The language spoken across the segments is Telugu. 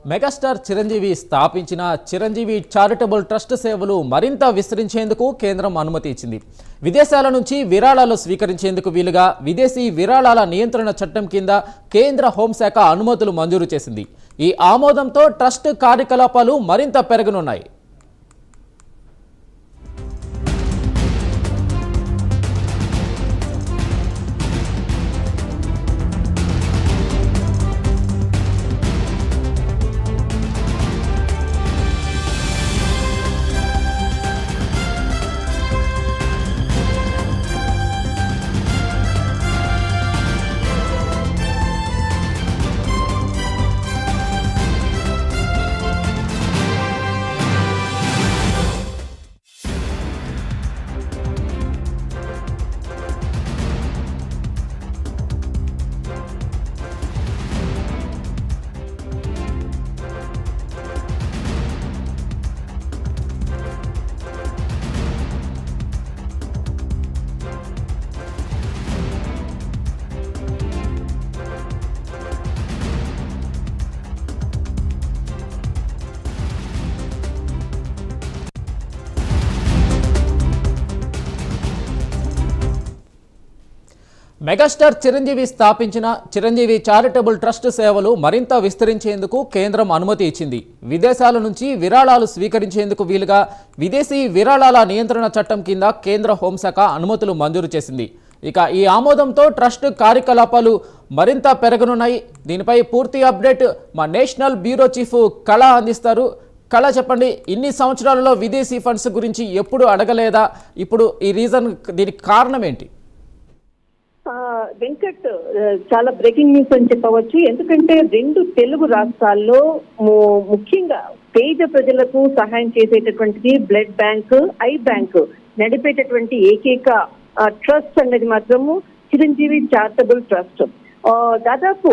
మెగాస్టార్ చిరంజీవి స్థాపించిన చిరంజీవి చారిటబుల్ ట్రస్ట్ సేవలు మరింత విస్తరించేందుకు కేంద్రం అనుమతి ఇచ్చింది. విదేశాల నుంచి విరాళాలు స్వీకరించేందుకు వీలుగా విదేశీ విరాళాల నియంత్రణ చట్టం కింద కేంద్ర హోంశాఖ అనుమతులు మంజూరు చేసింది. ఈ ఆమోదంతో ట్రస్ట్ కార్యకలాపాలు మరింత పెరగనున్నాయి. మెగాస్టార్ చిరంజీవి స్థాపించిన చిరంజీవి చారిటబుల్ ట్రస్ట్ సేవలు మరింత విస్తరించేందుకు కేంద్రం అనుమతి ఇచ్చింది. విదేశాల నుంచి విరాళాలు స్వీకరించేందుకు వీలుగా విదేశీ విరాళాల నియంత్రణ చట్టం కింద కేంద్ర హోంశాఖ అనుమతులు మంజూరు చేసింది. ఇక ఈ ఆమోదంతో ట్రస్ట్ కార్యకలాపాలు మరింత పెరగనున్నాయి. దీనిపై పూర్తి అప్డేట్ మా నేషనల్ బ్యూరో చీఫ్ కళ అందిస్తారు. కళ, చెప్పండి, ఇన్ని సంవత్సరాలలో విదేశీ ఫండ్స్ గురించి ఎప్పుడు అడగలేదా? ఇప్పుడు ఈ రీజన్, దీనికి కారణం ఏంటి? వెంకట్, చాలా బ్రేకింగ్ న్యూస్ అని చెప్పవచ్చు. ఎందుకంటే రెండు తెలుగు రాష్ట్రాల్లో ముఖ్యంగా పేద ప్రజలకు సహాయం చేసేటటువంటిది బ్లడ్ బ్యాంక్, ఐ బ్యాంక్ నడిపేటటువంటి ఏకైక ట్రస్ట్ అనేది మాత్రము చిరంజీవి చారిటబుల్ ట్రస్ట్. దాదాపు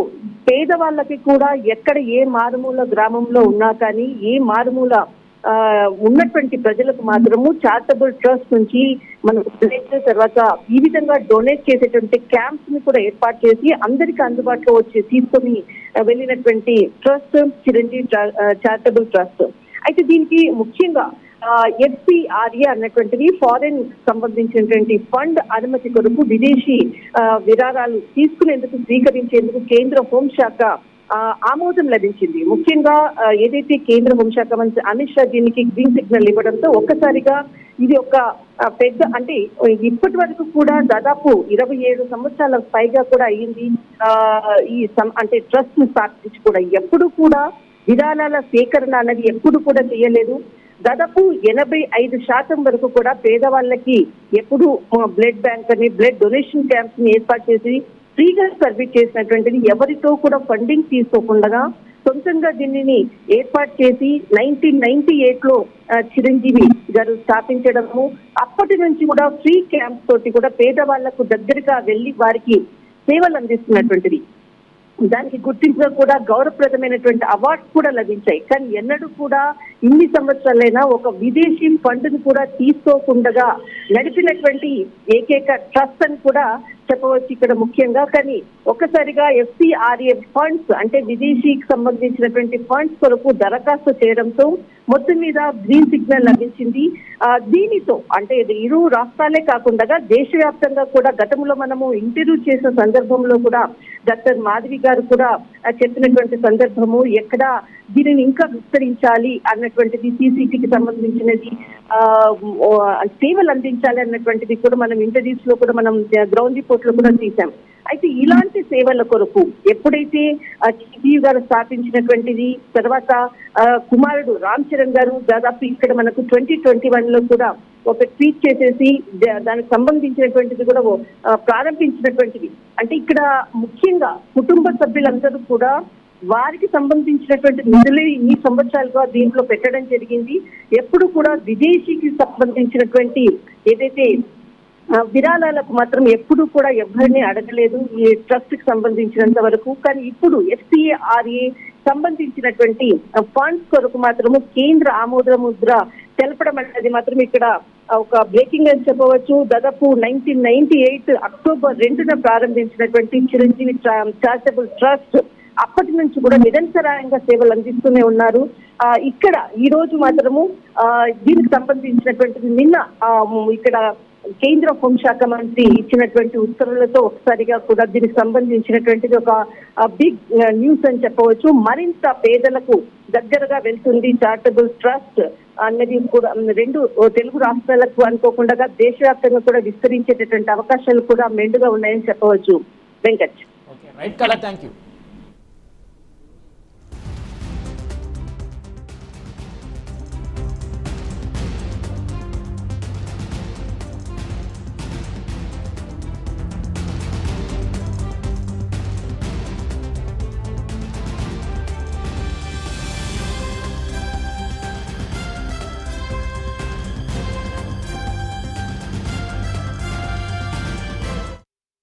పేదవాళ్ళకి కూడా ఎక్కడ ఏ మారుమూల గ్రామంలో ఉన్నా కానీ, ఏ మారుమూల ఉన్నటువంటి ప్రజలకు మాత్రము చారిటబుల్ ట్రస్ట్ నుంచి మనం తర్వాత ఈ విధంగా డొనేట్ చేసేటువంటి క్యాంప్స్ ని కూడా ఏర్పాటు చేసి అందరికి అందుబాటులో వచ్చి తీసుకొని వెళ్ళినటువంటి ట్రస్ట్ చిరంజీవి చారిటబుల్ ట్రస్ట్. అయితే దీనికి ముఖ్యంగా FCRA అన్నటువంటిది ఫారెన్ సంబంధించినటువంటి ఫండ్ అనుమతి కొరకు విదేశీ విరాళాలు తీసుకునేందుకు స్వీకరించేందుకు కేంద్ర హోంశాఖ ఆమోదం లభించింది. ముఖ్యంగా ఏదైతే కేంద్ర హోంశాఖ మంత్రి అమిత్ షా దీనికి గ్రీన్ సిగ్నల్ ఇవ్వడంతో ఒక్కసారిగా ఇది ఒక పెద్ద, అంటే ఇప్పటి వరకు కూడా దాదాపు 27 సంవత్సరాల పైగా కూడా అయ్యింది ఈ అంటే ట్రస్ట్ ను స్థాపించి కూడా ఎప్పుడు కూడా విరాళాల సేకరణ అనేది ఎప్పుడు కూడా చేయలేదు. దాదాపు 85% వరకు కూడా పేదవాళ్ళకి ఎప్పుడు బ్లడ్ బ్యాంక్ అని, బ్లడ్ డొనేషన్ క్యాంప్స్ ని ఏర్పాటు చేసి ఫ్రీగా సర్వీస్ చేసినటువంటిది, ఎవరితో కూడా ఫండింగ్ తీసుకోకుండా సొంతంగా దీనిని ఏర్పాటు చేసి 1998లో చిరంజీవి గారు స్థాపించడము. అప్పటి నుంచి కూడా ఫ్రీ క్యాంప్స్ తోటి కూడా పేదవాళ్లకు దగ్గరగా వెళ్లి వారికి సేవలు అందిస్తున్నటువంటిది. దానికి గుర్తింపుగా కూడా గౌరవప్రదమైనటువంటి అవార్డ్స్ కూడా లభించాయి. కానీ ఎన్నడూ కూడా ఇన్ని సంవత్సరాలైనా ఒక విదేశీ ఫండ్ ను కూడా తీసుకోకుండా నడిపినటువంటి ఏకైక ట్రస్ట్ అని కూడా చెప్పవచ్చు ఇక్కడ ముఖ్యంగా. కానీ ఒక్కసారిగా FCRA ఫండ్స్, అంటే విదేశీకి సంబంధించినటువంటి ఫండ్స్ కొరకు దరఖాస్తు చేయడంతో మొత్తం మీద గ్రీన్ సిగ్నల్ లభించింది. దీనితో అంటే ఇరు రాష్ట్రాలే కాకుండా దేశవ్యాప్తంగా కూడా గతంలో మనము ఇంటర్వ్యూ చేసిన సందర్భంలో కూడా డాక్టర్ మాధవి గారు కూడా చెప్పినటువంటి సందర్భము, ఎక్కడ దీనిని ఇంకా విస్తరించాలి అన్నటువంటిది, CCTకి సంబంధించినది సేవలు అందించాలి అన్నటువంటిది కూడా మనం ఇంటర్వ్యూస్ లో కూడా మనం గ్రౌండ్ రిపోర్ట్ లో కూడా తీసాం. అయితే ఇలాంటి సేవల కొరకు ఎప్పుడైతే చిరంజీవి గారు స్థాపించినటువంటిది, తర్వాత కుమారుడు రామ్ చరణ్ గారు దాదాపు ఇక్కడ మనకు 2021లో కూడా ఒక ట్వీట్ చేసేసి దానికి సంబంధించినటువంటిది కూడా ప్రారంభించినటువంటిది. అంటే ఇక్కడ ముఖ్యంగా కుటుంబ సభ్యులందరూ కూడా వారికి సంబంధించినటువంటి నిధులు ఈ సంవత్సరాలుగా దీంట్లో పెట్టడం జరిగింది. ఎప్పుడు కూడా విదేశీకి సంబంధించినటువంటి ఏదైతే విరాళాలకు మాత్రం ఎప్పుడు కూడా ఎవరిని అడగలేదు ఈ ట్రస్ట్ కి సంబంధించినంత వరకు. కానీ ఇప్పుడు FCRA సంబంధించినటువంటి ఫండ్స్ కొరకు మాత్రము కేంద్ర ఆమోద ముద్ర తెలపడం అనేది మాత్రం ఇక్కడ ఒక బ్రేకింగ్ అని చెప్పవచ్చు. దాదాపు 1998 అక్టోబర్ 2న ప్రారంభించినటువంటి చిరంజీవి చారిటబుల్ ట్రస్ట్ అప్పటి నుంచి కూడా నిరంతరాయంగా సేవలు అందిస్తూనే ఉన్నారు. ఇక్కడ ఈ రోజు మాత్రము దీనికి సంబంధించినటువంటిది నిన్న ఇక్కడ కేంద్ర హోంశాఖ మంత్రి ఇచ్చినటువంటి ఉత్తర్వులతో ఒకసారిగా కూడా దీనికి సంబంధించినటువంటిది ఒక బిగ్ న్యూస్ అని చెప్పవచ్చు. మరింత పేదలకు దగ్గరగా వెళ్తుంది చారిటబుల్ ట్రస్ట్ అన్నది కూడా. రెండు తెలుగు రాష్ట్రాలకు అనుకోకుండా దేశవ్యాప్తంగా కూడా విస్తరించేటటువంటి అవకాశాలు కూడా మెండుగా ఉన్నాయని చెప్పవచ్చు. వెంకట్. రైట్ కళ, థ్యాంక్ యూ.